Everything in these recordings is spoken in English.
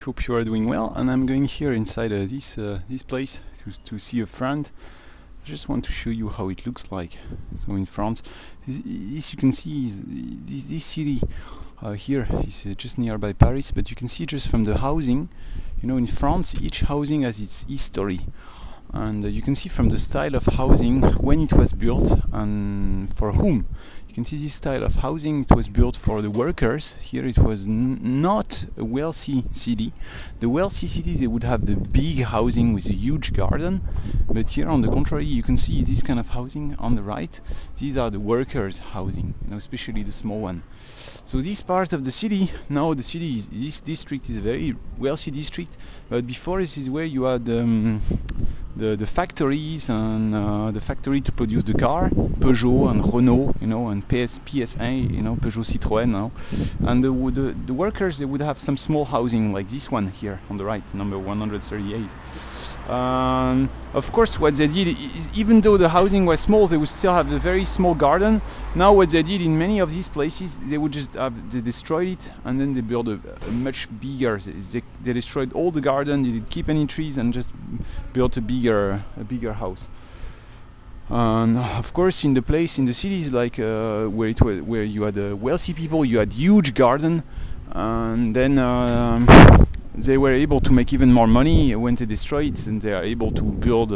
Hope you are doing well, and I'm going here inside this place to see a friend. I just want to show you how it looks like. So in France, this you can see is this city here is just nearby Paris, but you can see just from the housing, you know, in France each housing has its history, and you can see from the style of housing when it was built and for whom. You can see this style of housing, it was built for the workers. Here it was not a wealthy city. The wealthy city, they would have the big housing with a huge garden, but here on the contrary, you can see this kind of housing on the right. These are the workers' housing, you know, especially the small one. So this part of the city, now the city is, this district is a very wealthy district, but before this is where you had the factories and the factory to produce the car, Peugeot and Renault, you know, and PSA, you know, Peugeot Citroën now. And the workers, they would have some small housing like this one here on the right, number 138. Of course, what they did is, even though the housing was small, they would still have a very small garden. Now what they did in many of these places, they would just they destroyed it and then they built a much bigger. They destroyed all the garden, they didn't keep any trees, and just built a bigger house. And of course, in the cities like where you had wealthy people, you had huge garden, and then they were able to make even more money when they destroy it, and they are able to build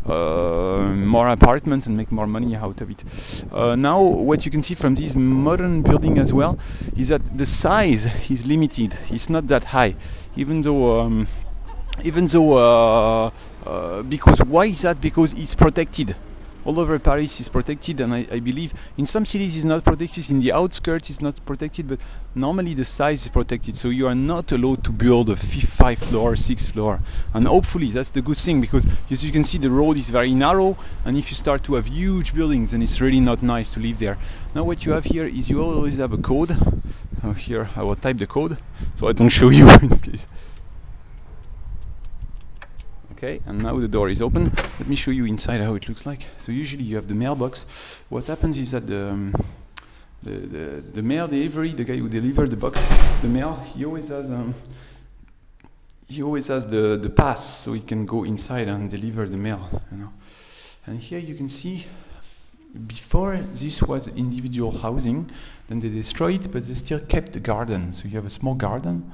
more apartments and make more money out of it. Now what you can see from this modern building as well is that the size is limited. It's not that high, even though because why is that? Because it's protected. All over Paris is protected, and I believe in some cities it's not protected, in the outskirts it's not protected, but normally the size is protected, so you are not allowed to build a 5th floor, 6th floor. And hopefully that's the good thing, because as you can see the road is very narrow, and if you start to have huge buildings, then it's really not nice to live there. Now what you have here is you always have a code. Here I will type the code so I don't show you in case. Okay, and now the door is open. Let me show you inside how it looks like. So usually you have the mailbox. What happens is that the mail delivery, the guy who delivered the mail, he always has the pass, so he can go inside and deliver the mail. You know. And here you can see, before this was individual housing, then they destroyed it, but they still kept the garden. So you have a small garden.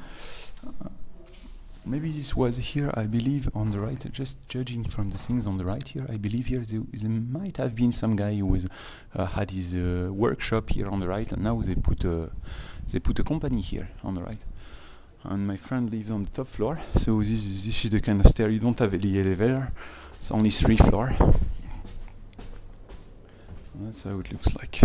Maybe this was here, I believe, on the right, just judging from the things on the right here, I believe here there might have been some guy who was, had his workshop here on the right, and now they put a company here on the right. And my friend lives on the top floor, so this is the kind of stair. You don't have any elevator, it's only 3 floors. That's how it looks like.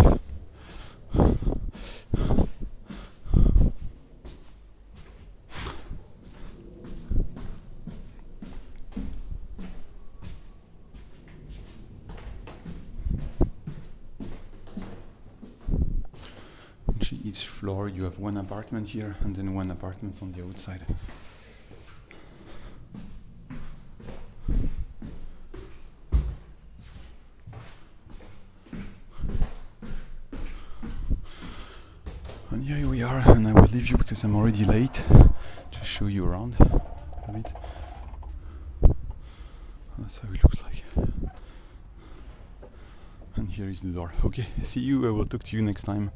Each floor you have one apartment here and then one apartment on the outside. And here we are, and I will leave you because I'm already late. Just show you around a bit. That's how it looks like. And here is the door. Okay, see you, I will talk to you next time.